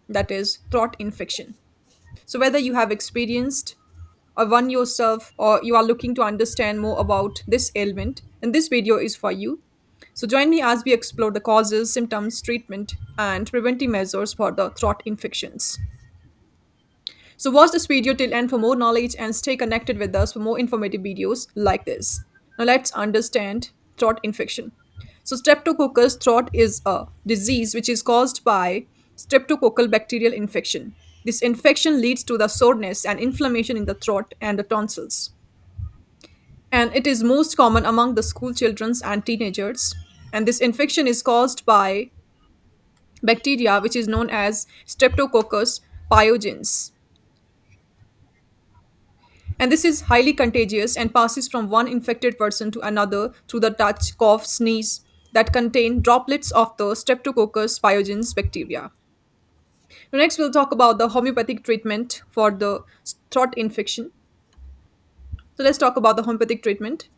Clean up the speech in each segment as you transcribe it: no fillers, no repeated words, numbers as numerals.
that is throat infection. So, whether you have experienced or one yourself or you are looking to understand more about this ailment, then this video is for you. So, join me as we explore the causes, symptoms, treatment, and preventive measures for the throat infections. So, watch this video till end for more knowledge and stay connected with us for more informative videos like this. Now, let's understand throat infection. So, streptococcus throat is a disease which is caused by streptococcal bacterial infection. This infection leads to the soreness and inflammation in the throat and the tonsils. And it is most common among the school children and teenagers. And this infection is caused by bacteria which is known as streptococcus pyogenes. And this is highly contagious and passes from one infected person to another through the touch, cough, sneeze that contain droplets of the streptococcus pyogenes bacteria. Now next, we'll talk about the homeopathic treatment for the throat infection. So let's talk about the homeopathic treatment.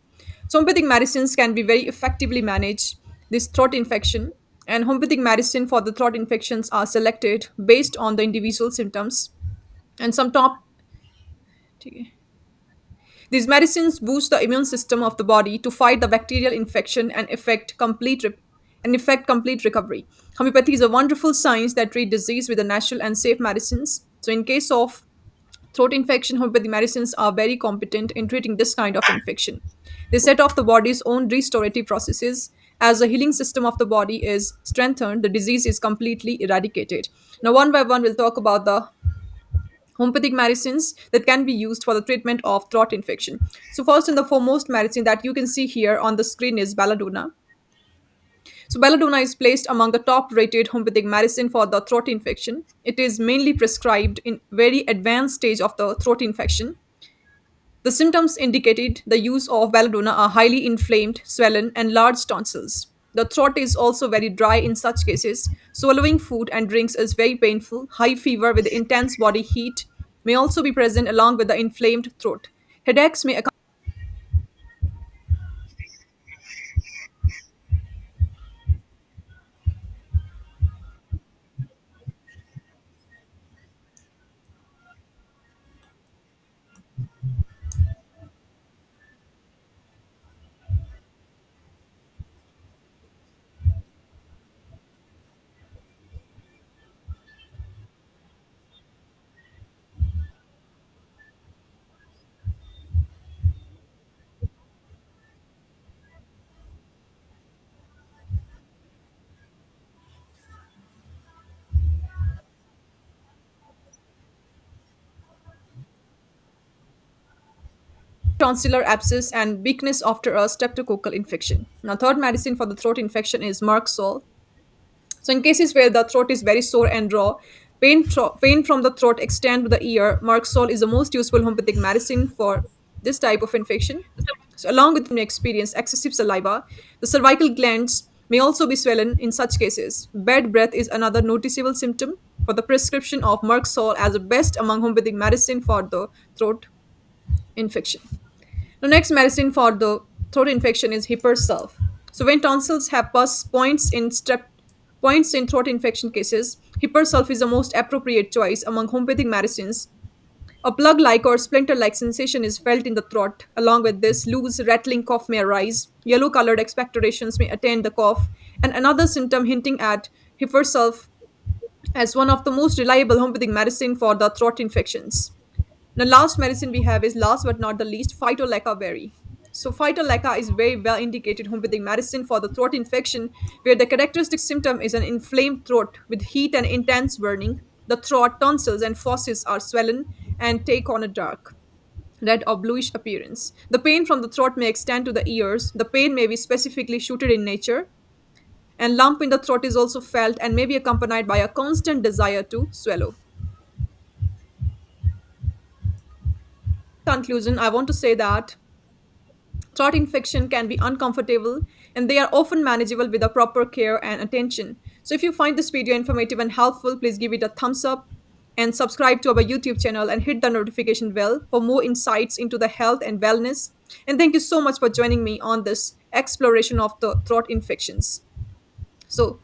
So homeopathic medicines can be very effectively manage this throat infection, and homeopathic medicine for the throat infections are selected based on the individual symptoms and some top. These medicines boost the immune system of the body to fight the bacterial infection and effect complete recovery. Homeopathy is a wonderful science that treats disease with the natural and safe medicines. So, in case of throat infection, homeopathy medicines are very competent in treating this kind of infection. They set off the body's own restorative processes. As the healing system of the body is strengthened, the disease is completely eradicated. Now, one by one, we'll talk about the homeopathic medicines that can be used for the treatment of throat infection. So, first and the foremost medicine that you can see here on the screen is Belladonna. So, Belladonna is placed among the top rated homeopathic medicine for the throat infection. It is mainly prescribed in very advanced stage of the throat infection. The symptoms indicated the use of belladonna are highly inflamed, swollen, and large tonsils. The throat is also very dry in such cases. Swallowing food and drinks is very painful. High fever with intense body heat may also be present along with the inflamed throat. Headaches may accompany tonsillar abscess and weakness after a streptococcal infection. Now, third medicine for the throat infection is Marol. So, in cases where the throat is very sore and raw, pain from the throat extend to the ear, Marxol is the most useful homeopathic medicine for this type of infection. So, along with may experience excessive saliva, the cervical glands may also be swollen in such cases. Bad breath is another noticeable symptom for the prescription of Marxol as the best among homeopathic medicine for the throat infection. The next medicine for the throat infection is Hipersulf. So when tonsils have pus points in throat infection cases, Hipersulf is the most appropriate choice among homeopathic medicines. A plug-like or splinter-like sensation is felt in the throat. Along with this, loose, rattling cough may arise. Yellow-colored expectorations may attend the cough, and another symptom hinting at Hipersulf as one of the most reliable homeopathic medicine for the throat infections. The last medicine we have is last but not the least, Phytolacca berry. So Phytolacca is very well indicated homeopathic medicine for the throat infection, where the characteristic symptom is an inflamed throat with heat and intense burning. The throat, tonsils, and fauces are swollen and take on a dark red or bluish appearance. The pain from the throat may extend to the ears. The pain may be specifically shooted in nature, and lump in the throat is also felt and may be accompanied by a constant desire to swallow. Conclusion, I want to say that throat infection can be uncomfortable and they are often manageable with the proper care and attention. So, if you find this video informative and helpful, please give it a thumbs up and subscribe to our YouTube channel and hit the notification bell for more insights into the health and wellness. And thank you so much for joining me on this exploration of the throat infections. So,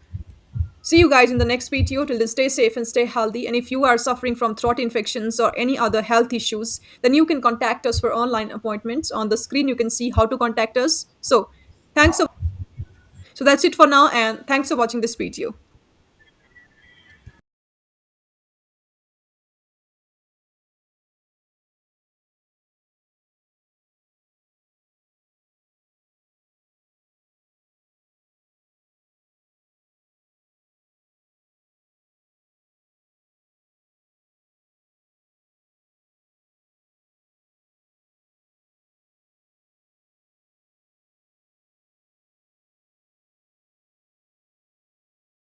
See you guys in the next video. Till then, stay safe and stay healthy. And if you are suffering from throat infections or any other health issues, then you can contact us for online appointments. On the screen, you can see how to contact us. So, thanks. So that's it for now, and thanks for watching this video.